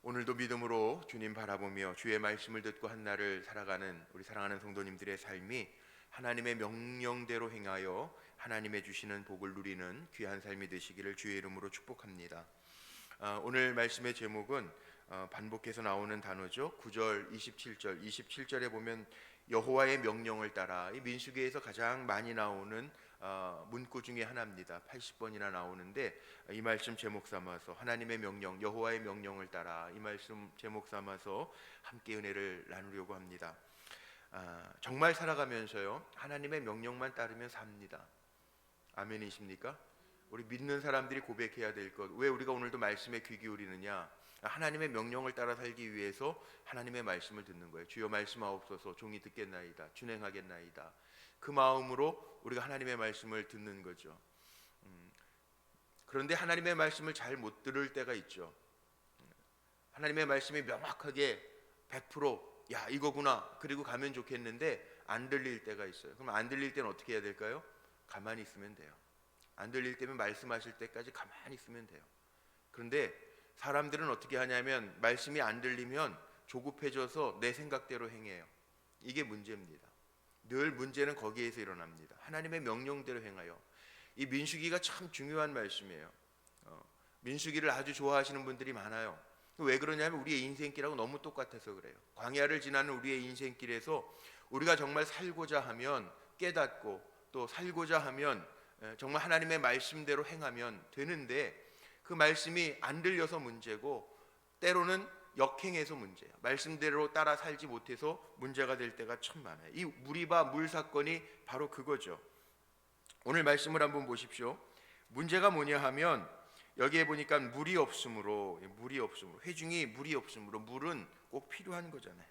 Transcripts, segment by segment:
오늘도 믿음으로 주님 바라보며 주의 말씀을 듣고 한 날을 살아가는 우리 사랑하는 성도님들의 삶이 하나님의 명령대로 행하여 하나님의 주시는 복을 누리는 귀한 삶이 되시기를 주의 이름으로 축복합니다. 오늘 말씀의 제목은 반복해서 나오는 단어죠. 9절, 27절에 보면 여호와의 명령을 따라, 이 민수기에서 가장 많이 나오는 문구 중에 하나입니다. 80번이나 나오는데 이 말씀 제목 삼아서 하나님의 명령, 여호와의 명령을 따라, 이 말씀 제목 삼아서 함께 은혜를 나누려고 합니다. 정말 살아가면서요, 하나님의 명령만 따르면 삽니다. 아멘이십니까? 우리 믿는 사람들이 고백해야 될 것, 왜 우리가 오늘도 말씀에 귀 기울이느냐? 하나님의 명령을 따라 살기 위해서 하나님의 말씀을 듣는 거예요. 주여 말씀하옵소서, 종이 듣겠나이다, 준행하겠나이다. 그 마음으로 우리가 하나님의 말씀을 듣는 거죠. 그런데 하나님의 말씀을 잘 못 들을 때가 있죠. 하나님의 말씀이 명확하게 100% 이거구나, 그리고 가면 좋겠는데 안 들릴 때가 있어요. 그럼 안 들릴 때는 어떻게 해야 될까요? 가만히 있으면 돼요. 안 들릴 때면 말씀하실 때까지 가만히 있으면 돼요. 그런데 사람들은 어떻게 하냐면 말씀이 안 들리면 조급해져서 내 생각대로 행해요. 이게 문제입니다. 늘 문제는 거기에서 일어납니다. 하나님의 명령대로 행하여. 이 민수기가 참 중요한 말씀이에요. 민수기를 아주 좋아하시는 분들이 많아요. 왜 그러냐면 우리의 인생길하고 너무 똑같아서 그래요. 광야를 지나는 우리의 인생길에서 우리가 정말 살고자 하면 깨닫고, 또 살고자 하면 정말 하나님의 말씀대로 행하면 되는데, 그 말씀이 안 들려서 문제고 때로는 역행해서 문제예요. 말씀대로 따라 살지 못해서 문제가 될 때가 참 많아요. 이 무리바 물 사건이 바로 그거죠. 오늘 말씀을 한번 보십시오. 문제가 뭐냐 하면 여기에 보니까 물이 없으므로, 회중이 물이 없으므로, 물은 꼭 필요한 거잖아요.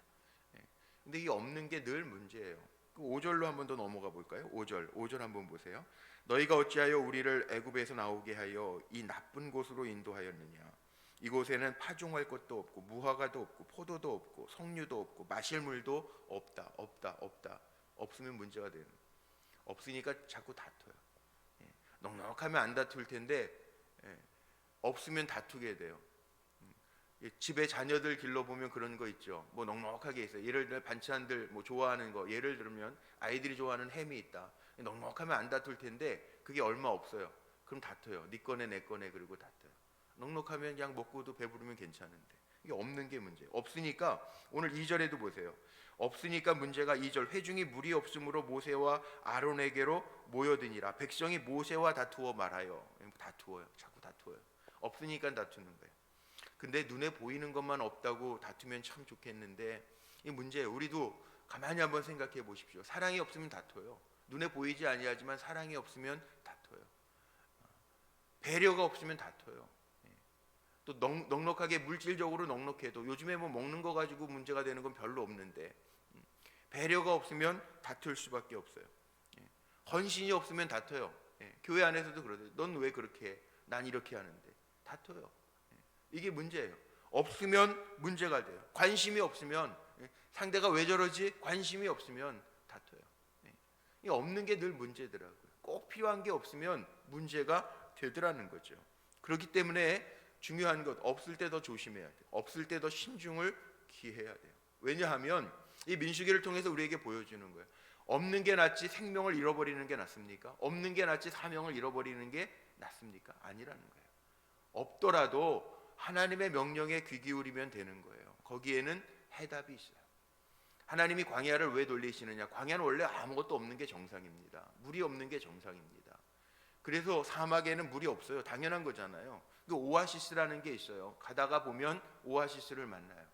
근데 이 없는 게 늘 문제예요. 5절로 한번 더 넘어가 볼까요? 5절 한번 보세요. 너희가 어찌하여 우리를 애굽에서 나오게 하여 이 나쁜 곳으로 인도하였느냐? 이곳에는 파종할 것도 없고 무화과도 없고 포도도 없고 석류도 없고 마실 물도 없다. 없으면 문제가 되는 거예요. 없으니까 자꾸 다퉈요. 넉넉하면 안 다툴 텐데 없으면 다투게 돼요. 집에 자녀들 길러보면 그런 거 있죠. 뭐 넉넉하게 있어요. 예를 들면 반찬들 뭐 좋아하는 거, 예를 들면 아이들이 좋아하는 햄이 있다. 넉넉하면 안 다툴 텐데 그게 얼마 없어요. 그럼 다퉈요. 네 거네 내 거네, 그리고 다퉈요. 넉넉하면 그냥 먹고도 배부르면 괜찮은데, 이게 없는 게 문제예요. 없으니까 오늘 2절에도 보세요. 없으니까 문제가 2절, 회중이 물이 없으므로 모세와 아론에게로 모여드니라. 백성이 모세와 다투어 말하여. 다투어요. 자꾸 다투어요. 없으니까 다투는 거예요. 근데 눈에 보이는 것만 없다고 다투면 참 좋겠는데 이 문제예요. 우리도 가만히 한번 생각해 보십시오. 사랑이 없으면 다퉈요. 눈에 보이지 아니하지만 사랑이 없으면 다퉈요. 배려가 없으면 다퉈요. 또 넉넉하게 물질적으로 넉넉해도 요즘에 뭐 먹는 거 가지고 문제가 되는 건 별로 없는데 배려가 없으면 다툴 수밖에 없어요. 헌신이 없으면 다퉈요. 교회 안에서도 그러대요. 넌 왜 그렇게 해? 난 이렇게 하는데. 다퉈요. 이게 문제예요. 없으면 문제가 돼요. 관심이 없으면, 상대가 왜 저러지? 관심이 없으면 다퉈요. 이 없는 게 늘 문제더라고요. 꼭 필요한 게 없으면 문제가 되더라는 거죠. 그렇기 때문에 중요한 것, 없을 때 더 조심해야 돼요. 없을 때 더 신중을 기해야 돼요. 왜냐하면 이 민수기를 통해서 우리에게 보여주는 거예요. 없는 게 낫지 생명을 잃어버리는 게 낫습니까? 없는 게 낫지 사명을 잃어버리는 게 낫습니까? 아니라는 거예요. 없더라도 하나님의 명령에 귀 기울이면 되는 거예요. 거기에는 해답이 있어요. 하나님이 광야를 왜 돌리시느냐? 광야는 원래 아무것도 없는 게 정상입니다. 물이 없는 게 정상입니다. 그래서 사막에는 물이 없어요. 당연한 거잖아요. 그 오아시스라는 게 있어요. 가다가 보면 오아시스를 만나요.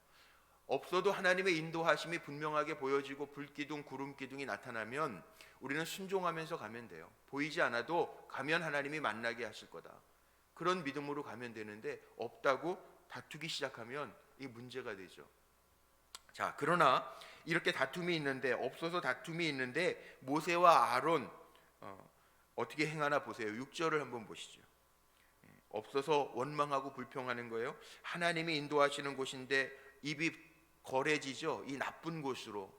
없어도 하나님의 인도하심이 분명하게 보여지고 불기둥, 구름기둥이 나타나면 우리는 순종하면서 가면 돼요. 보이지 않아도 가면 하나님이 만나게 하실 거다. 그런 믿음으로 가면 되는데 없다고 다투기 시작하면 이 문제가 되죠. 자, 그러나 이렇게 다툼이 있는데, 없어서 다툼이 있는데 모세와 아론 어떻게 행하나 보세요. 6절을 한번 보시죠. 없어서 원망하고 불평하는 거예요. 하나님이 인도하시는 곳인데 입이 거래지죠. 이 나쁜 곳으로,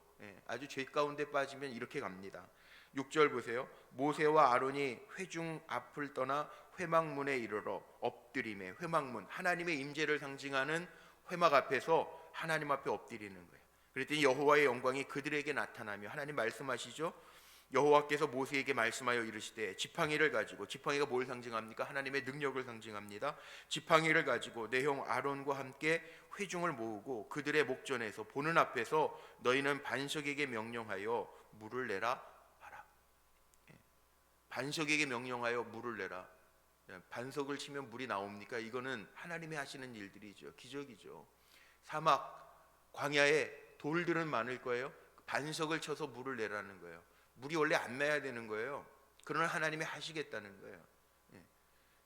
아주 죄 가운데 빠지면 이렇게 갑니다. 6절 보세요. 모세와 아론이 회중 앞을 떠나 회막문에 이르러 엎드림에, 회막문, 하나님의 임재를 상징하는 회막 앞에서 하나님 앞에 엎드리는 거예요. 그랬더니 여호와의 영광이 그들에게 나타나며, 하나님 말씀하시죠. 여호와께서 모세에게 말씀하여 이르시되 지팡이를 가지고, 지팡이가 뭘 상징합니까? 하나님의 능력을 상징합니다. 지팡이를 가지고 내 형 아론과 함께 회중을 모으고 그들의 목전에서 보는 앞에서 너희는 반석에게 명령하여 물을 내라 하라. 반석에게 명령하여 물을 내라. 반석을 치면 물이 나옵니까? 이거는 하나님이 하시는 일들이죠. 기적이죠. 사막 광야에 돌들은 많을 거예요. 반석을 쳐서 물을 내라는 거예요. 물이 원래 안 나야 되는 거예요. 그러나 하나님이 하시겠다는 거예요.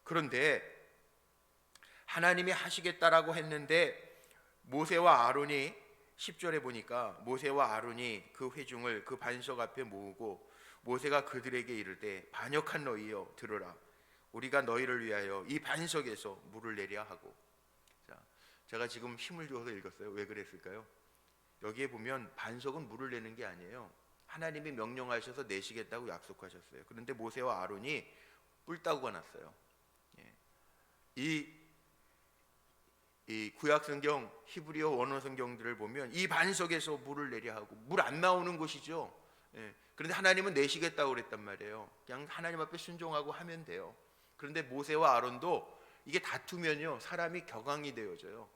그런데 하나님이 하시겠다라고 했는데 모세와 아론이 10절에 보니까 모세와 아론이 그 회중을 그 반석 앞에 모으고 모세가 그들에게 이르되 반역한 너희여 들으라. 우리가 너희를 위하여 이 반석에서 물을 내려 하고. 자, 제가 지금 힘을 주어서 읽었어요. 왜 그랬을까요? 여기에 보면 반석은 물을 내는 게 아니에요. 하나님이 명령하셔서 내시겠다고 약속하셨어요. 그런데 모세와 아론이 뿔따구가 났어요. 이 구약 성경 히브리어 원어 성경들을 보면 이 반석에서 물을 내려 하고, 물 안 나오는 곳이죠. 그런데 하나님은 내시겠다고 그랬단 말이에요. 그냥 하나님 앞에 순종하고 하면 돼요. 그런데 모세와 아론도 이게 다투면요 사람이 격앙이 되어져요.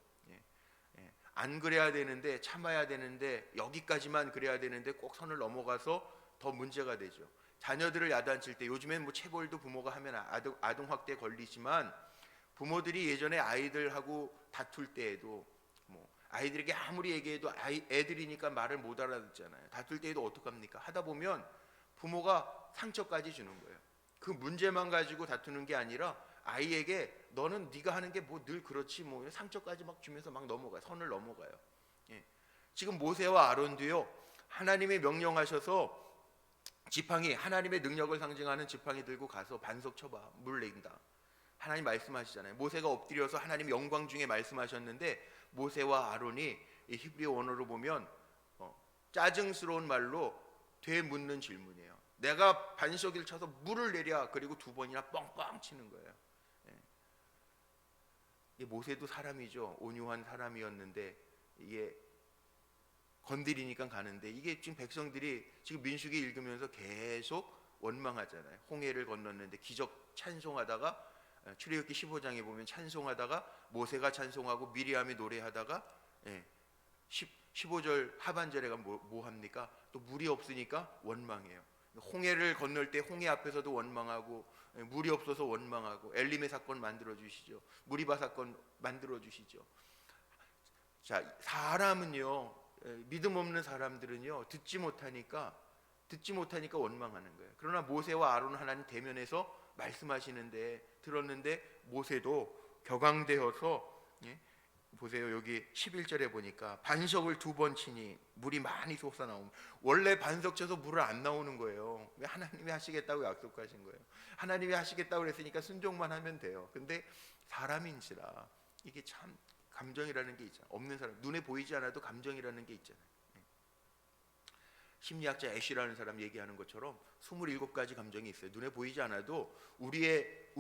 안 그래야 되는데, 참아야 되는데, 여기까지만 그래야 되는데 꼭 선을 넘어가서 더 문제가 되죠. 자녀들을 야단칠 때, 요즘엔 뭐 체벌도 부모가 하면 아동 학대 걸리지만 부모들이 예전에 아이들하고 다툴 때에도 뭐 아이들에게 아무리 얘기해도 애들이니까 말을 못 알아듣잖아요. 다툴 때에도 어떡합니까? 하다 보면 부모가 상처까지 주는 거예요. 그 문제만 가지고 다투는 게 아니라 아이에게 너는 네가 하는 게 뭐 늘 그렇지 뭐 상처까지 막 주면서 막 넘어가요. 선을 넘어가요. 지금 모세와 아론도요, 하나님이 명령하셔서 지팡이, 하나님의 능력을 상징하는 지팡이 들고 가서 반석 쳐봐, 물 내린다. 하나님 말씀하시잖아요. 모세가 엎드려서 하나님 영광 중에 말씀하셨는데 모세와 아론이 이 히브리 원어로 보면 짜증스러운 말로 되묻는 질문이에요. 내가 반석을 쳐서 물을 내랴. 그리고 두 번이나 뻥뻥 치는 거예요. 모세도 사람이죠. 온유한 사람이었는데 이게 건드리니까 가는데, 이게 지금 백성들이 지금 민수기 읽으면서 계속 원망하잖아요. 홍해를 건넜는데 기적 찬송하다가, 출애굽기 15장에 보면 찬송하다가 모세가 찬송하고 미리암이 노래하다가 15절 하반절에 가면 뭐 합니까? 또 물이 없으니까 원망해요. 홍해를 건널 때 홍해 앞에서도 원망하고, 물이 없어서 원망하고, 엘림의 사건 만들어 주시죠. 무리바 사건 만들어 주시죠. 자, 사람은요, 믿음 없는 사람들은요 듣지 못하니까 원망하는 거예요. 그러나 모세와 아론은 하나님 대면에서 말씀하시는데 들었는데 모세도 격앙되어서, 보세요. 여기 11절에 보니까 반석을 두 번 치니 물이 많이 솟아나오면, 원래 반석 쳐서 물을 안 나오는 거예요. 왜? 하나님이 하시겠다고 약속하신 거예요. 하나님이 하시겠다고 그랬으니까 순종만 하면 돼요. 근데 사람인지라 이게 참 감정이라는 게 있잖아요. 없는 사람, 눈에 보이지 않아도 감정이라는 게 있잖아요. 심리학자 애쉬라는 사람 얘기하는 것처럼 27가지 감정이 있어요. 눈에 보이지 않아도 우리의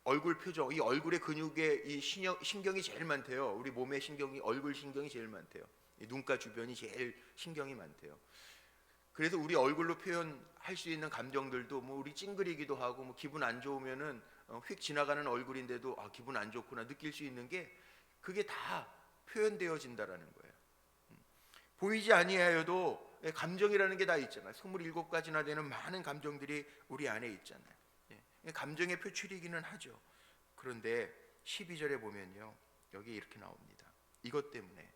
얼굴 표정, 이 얼굴의 근육에 이 신경이 제일 많대요. 우리 몸의 신경이, 얼굴 신경이 제일 많대요. 이 눈가 주변이 제일 신경이 많대요. 그래서 우리 얼굴로 표현할 수 있는 감정들도 뭐 우리 찡그리기도 하고, 뭐 기분 안 좋으면은 휙 지나가는 얼굴인데도 기분 안 좋구나 느낄 수 있는 게, 그게 다 표현되어진다라는 거예요. 보이지 아니하여도 감정이라는 게 다 있잖아요. 27가지나 되는 많은 감정들이 우리 안에 있잖아요. 감정의 표출이기는 하죠. 그런데 12절에 보면요, 여기 이렇게 나옵니다. 이것 때문에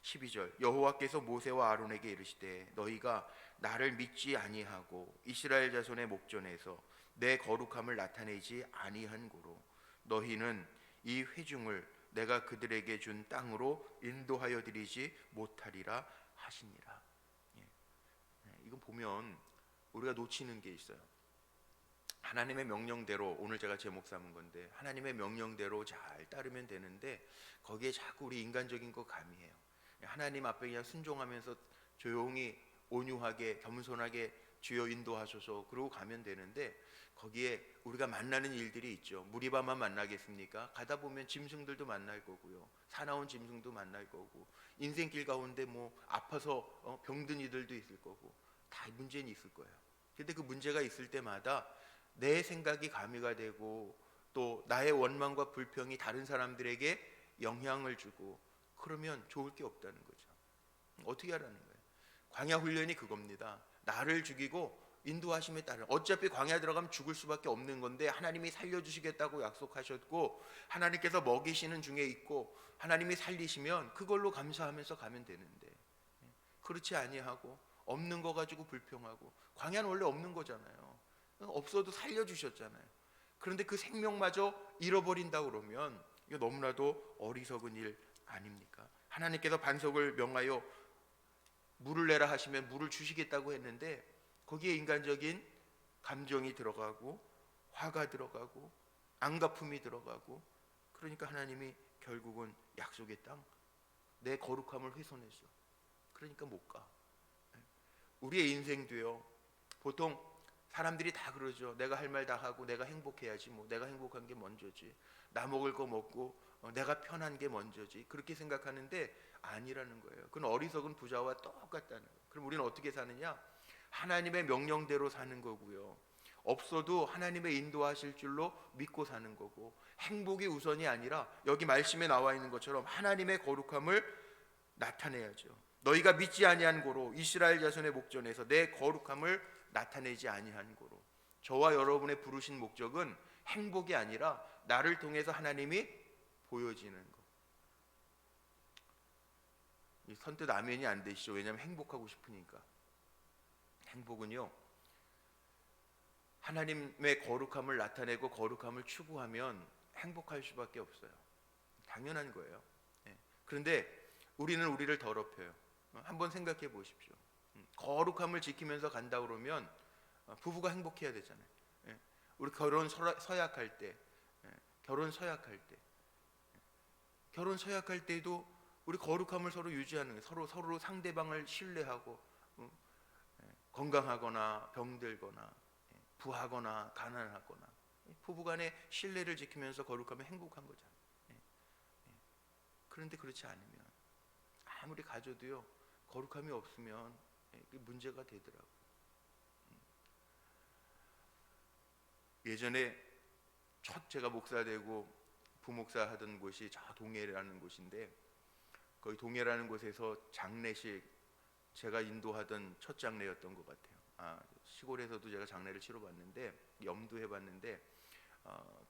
12절, 여호와께서 모세와 아론에게 이르시되 너희가 나를 믿지 아니하고 이스라엘 자손의 목전에서 내 거룩함을 나타내지 아니한 고로 너희는 이 회중을 내가 그들에게 준 땅으로 인도하여 드리지 못하리라 하시니라. 이건 보면 우리가 놓치는 게 있어요. 하나님의 명령대로, 오늘 제가 제목 삼은 건데 하나님의 명령대로 잘 따르면 되는데 거기에 자꾸 우리 인간적인 거 가미해요. 하나님 앞에 그냥 순종하면서 조용히 온유하게 겸손하게 주여 인도하소서 그러고 가면 되는데 거기에 우리가 만나는 일들이 있죠. 무리바만 만나겠습니까? 가다 보면 짐승들도 만날 거고요. 사나운 짐승도 만날 거고 인생길 가운데 뭐 아파서 병든 이들도 있을 거고 다 문제는 있을 거예요. 근데 그 문제가 있을 때마다 내 생각이 가미가 되고 또 나의 원망과 불평이 다른 사람들에게 영향을 주고 그러면 좋을 게 없다는 거죠. 어떻게 하라는 거예요? 광야 훈련이 그겁니다. 나를 죽이고 인도하심에 따라 어차피 광야 들어가면 죽을 수밖에 없는 건데 하나님이 살려주시겠다고 약속하셨고 하나님께서 먹이시는 중에 있고 하나님이 살리시면 그걸로 감사하면서 가면 되는데 그렇지 아니하고 없는 거 가지고 불평하고 광야는 원래 없는 거잖아요. 없어도 살려주셨잖아요. 그런데 그 생명마저 잃어버린다 그러면 이거 너무나도 어리석은 일 아닙니까? 하나님께서 반석을 명하여 물을 내라 하시면 물을 주시겠다고 했는데 거기에 인간적인 감정이 들어가고 화가 들어가고 안갚음이 들어가고 그러니까 하나님이 결국은 약속의 땅 내 거룩함을 훼손했어. 그러니까 못 가. 우리의 인생도요. 보통 사람들이 다 그러죠. 내가 할 말 다 하고 내가 행복해야지 뭐 내가 행복한 게 먼저지. 나 먹을 거 먹고 내가 편한 게 먼저지. 그렇게 생각하는데 아니라는 거예요. 그건 어리석은 부자와 똑같다는 거예요. 그럼 우리는 어떻게 사느냐? 하나님의 명령대로 사는 거고요. 없어도 하나님의 인도하실 줄로 믿고 사는 거고 행복이 우선이 아니라 여기 말씀에 나와 있는 것처럼 하나님의 거룩함을 나타내야죠. 너희가 믿지 아니한 고로 이스라엘 자손의 목전에서 내 거룩함을 나타내지 아니한 고로. 저와 여러분의 부르신 목적은 행복이 아니라 나를 통해서 하나님이 보여지는 것. 선뜻 아멘이 안 되시죠. 왜냐하면 행복하고 싶으니까. 행복은요 하나님의 거룩함을 나타내고 거룩함을 추구하면 행복할 수밖에 없어요. 당연한 거예요. 그런데 우리는 우리를 더럽혀요. 한번 생각해 보십시오. 거룩함을 지키면서 간다 그러면 부부가 행복해야 되잖아요. 우리 결혼 서약할 때 결혼 서약할 때도 우리 거룩함을 서로 유지하는 거예요. 서로 상대방을 신뢰하고 건강하거나 병들거나 부하거나 가난하거나 부부간의 신뢰를 지키면서 거룩하면 행복한 거잖아요. 그런데 그렇지 않으면 아무리 가져도요 거룩함이 없으면 문제가 되더라고요. 예전에 첫 제가 목사 되고 부목사 하던 곳이 저 동해라는 곳인데 거기 동해라는 곳에서 장례식 제가 인도하던 첫 장례였던 것 같아요. 시골에서도 제가 장례를 치러봤는데 염두해봤는데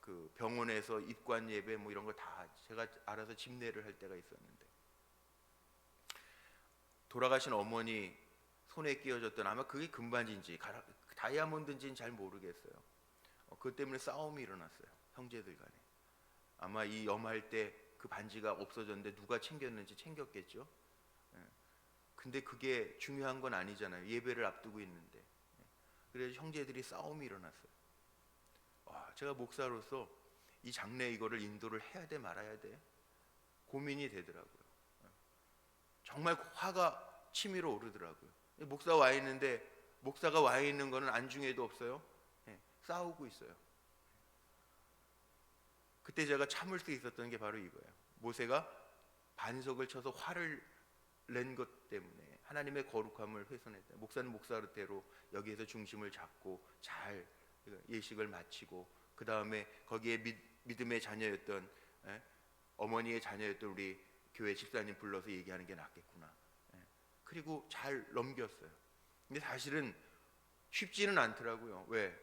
그 병원에서 입관 예배 뭐 이런 거 다 제가 알아서 집례를 할 때가 있었는데 돌아가신 어머니 손에 끼워졌던 아마 그게 금반지인지 다이아몬드인지는 잘 모르겠어요. 그것 때문에 싸움이 일어났어요. 형제들 간에. 아마 이 염할 때 그 반지가 없어졌는데 누가 챙겼는지 챙겼겠죠. 근데 그게 중요한 건 아니잖아요. 예배를 앞두고 있는데. 그래서 형제들이 싸움이 일어났어요. 제가 목사로서 이 장례 이거를 인도를 해야 돼 말아야 돼 고민이 되더라고요. 정말 화가 치밀어 오르더라고요. 목사 와 있는데 목사가 와 있는 거는 안중에도 없어요. 싸우고 있어요. 그때 제가 참을 수 있었던 게 바로 이거예요. 모세가 반석을 쳐서 화를 낸 것 때문에 하나님의 거룩함을 훼손했다. 목사는 목사대로 여기에서 중심을 잡고 잘 예식을 마치고 그 다음에 거기에 믿음의 자녀였던 어머니의 자녀였던 우리 교회 집사님 불러서 얘기하는 게 낫겠구나. 그리고 잘 넘겼어요. 근데 사실은 쉽지는 않더라고요. 왜?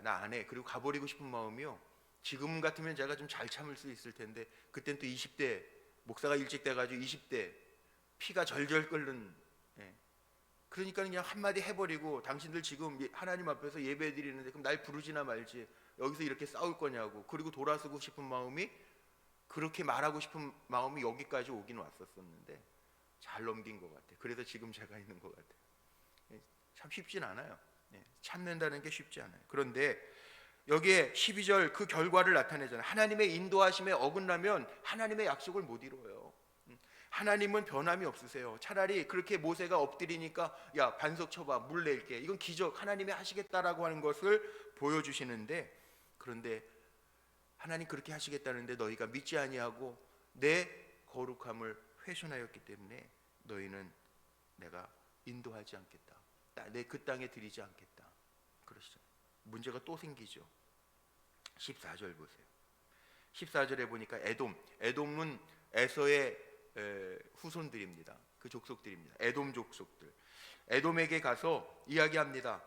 나 안 해. 그리고 가버리고 싶은 마음이요. 지금 같으면 제가 좀 잘 참을 수 있을 텐데 그땐 또 20대 목사가 일찍 돼가지고 20대 피가 절절 끓는 그러니까 그냥 한마디 해버리고 당신들 지금 하나님 앞에서 예배 드리는데 그럼 날 부르지나 말지 여기서 이렇게 싸울 거냐고 그리고 돌아서고 싶은 마음이 그렇게 말하고 싶은 마음이 여기까지 오긴 왔었었는데 잘 넘긴 것 같아요. 그래서 지금 제가 있는 것 같아요. 참 쉽진 않아요. 참는다는 게 쉽지 않아요. 그런데 여기에 12절 그 결과를 나타내잖아요. 하나님의 인도하심에 어긋나면 하나님의 약속을 못 이루어요. 하나님은 변함이 없으세요. 차라리 그렇게 모세가 엎드리니까 야 반석 쳐봐 물 낼게, 이건 기적, 하나님이 하시겠다라고 하는 것을 보여주시는데, 그런데 하나님 그렇게 하시겠다는데 너희가 믿지 아니하고 내 거룩함을 훼손하였기 때문에 너희는 내가 인도하지 않겠다, 내 그 땅에 들이지 않겠다 그러시죠. 문제가 또 생기죠. 14절 보세요. 14절에 보니까 에돔은 에서의 후손들입니다. 그 족속들입니다. 에돔 족속들. 에돔에게 가서 이야기합니다.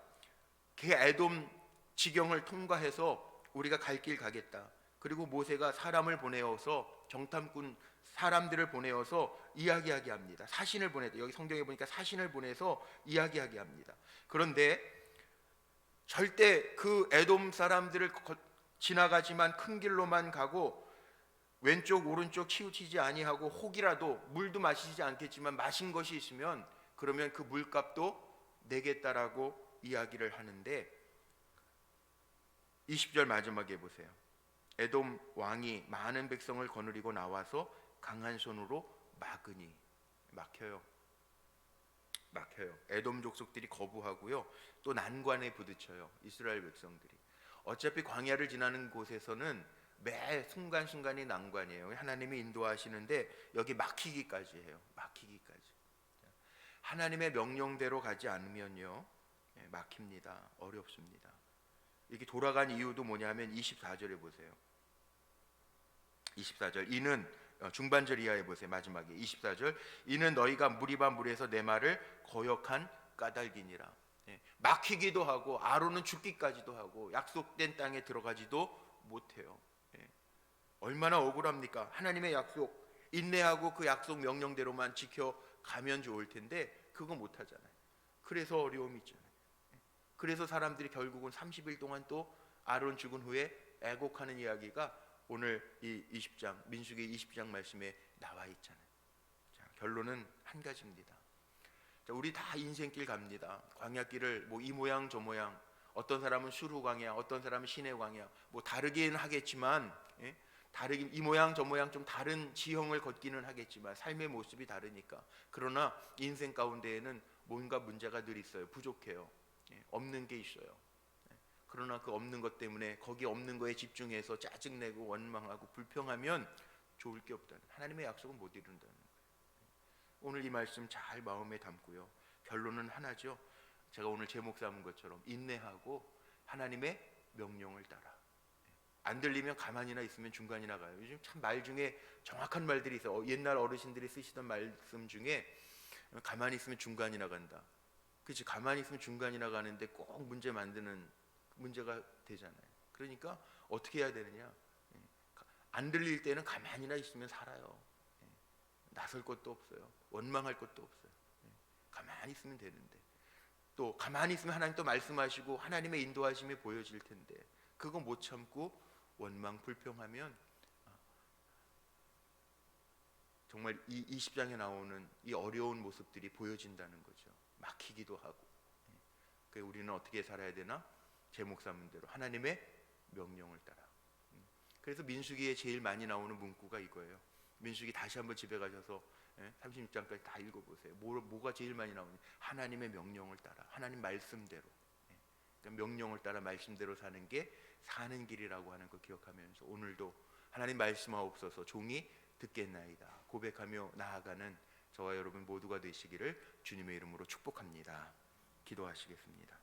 그 에돔 지경을 통과해서 우리가 갈 길 가겠다. 그리고 모세가 사람을 보내어서, 정탐꾼 사람들을 보내어서 이야기하게 합니다. 사신을 보내서, 여기 성경에 보니까 사신을 보내서 이야기하게 합니다. 그런데 절대 그 에돔 사람들을 지나가지만 큰 길로만 가고 왼쪽 오른쪽 치우치지 아니하고 혹이라도 물도 마시지 않겠지만 마신 것이 있으면 그러면 그 물값도 내겠다라고 이야기를 하는데, 20절 마지막에 보세요. 에돔 왕이 많은 백성을 거느리고 나와서 강한 손으로 막혀요. 에돔 족속들이 거부하고요, 또 난관에 부딪혀요. 이스라엘 백성들이. 어차피 광야를 지나는 곳에서는 매 순간순간이 난관이에요. 하나님이 인도하시는데 여기 막히기까지 해요. 막히기까지. 하나님의 명령대로 가지 않으면요, 막힙니다. 어렵습니다. 이렇게 돌아간 이유도 뭐냐면 24절에 보세요. 24절, 이는 중반절 이하에 보세요. 마지막에 24절, 이는 너희가 무리바 무리에서 내 말을 거역한 까닭이니라. 막히기도 하고 아론은 죽기까지도 하고 약속된 땅에 들어가지도 못해요. 얼마나 억울합니까? 하나님의 약속 인내하고 그 약속 명령대로만 지켜가면 좋을 텐데 그거 못하잖아요. 그래서 어려움이 있잖아요. 그래서 사람들이 결국은 30일 동안 또 아론 죽은 후에 애곡하는 이야기가 오늘 이 20장 민수기 20장 말씀에 나와 있잖아요. 자, 결론은 한 가지입니다. 자, 우리 다 인생길 갑니다. 광야길을 뭐 이 모양 저 모양, 어떤 사람은 수루 광야, 어떤 사람은 시내 광야, 뭐 다르긴 하겠지만, 다르긴 이 모양 저 모양 좀 다른 지형을 걷기는 하겠지만 삶의 모습이 다르니까. 그러나 인생 가운데에는 뭔가 문제가 늘 있어요. 부족해요. 없는 게 있어요. 그러나 그 없는 것 때문에 거기 없는 거에 집중해서 짜증내고 원망하고 불평하면 좋을 게 없다는, 하나님의 약속은 못 이룬다는 거예요. 오늘 이 말씀 잘 마음에 담고요, 결론은 하나죠. 제가 오늘 제목 삼은 것처럼 인내하고 하나님의 명령을 따라. 안 들리면 가만히나 있으면 중간이나 가요. 요즘 참 말 중에 정확한 말들이 있어요. 옛날 어르신들이 쓰시던 말씀 중에 가만히 있으면 중간이나 간다. 그렇지, 가만히 있으면 중간이나 가는데 꼭 문제 만드는 문제가 되잖아요. 그러니까 어떻게 해야 되느냐? 안 들릴 때는 가만히나 있으면 살아요. 나설 것도 없어요. 원망할 것도 없어요. 가만히 있으면 되는데, 또 가만히 있으면 하나님 또 말씀하시고 하나님의 인도하심이 보여질 텐데 그거 못 참고 원망 불평하면 정말 이 20장에 나오는 이 어려운 모습들이 보여진다는 거죠. 막히기도 하고. 그래서 우리는 어떻게 살아야 되나? 제목 삼은 대로 하나님의 명령을 따라. 그래서 민수기에 제일 많이 나오는 문구가 이거예요. 민수기 다시 한번 집에 가셔서 36장까지 다 읽어보세요. 뭐가 제일 많이 나오냐? 하나님의 명령을 따라, 하나님 말씀대로. 그러니까 명령을 따라 말씀대로 사는 게 사는 길이라고 하는 거 기억하면서 오늘도 하나님 말씀하옵소서 종이 듣겠나이다 고백하며 나아가는 저와 여러분 모두가 되시기를 주님의 이름으로 축복합니다. 기도하시겠습니다.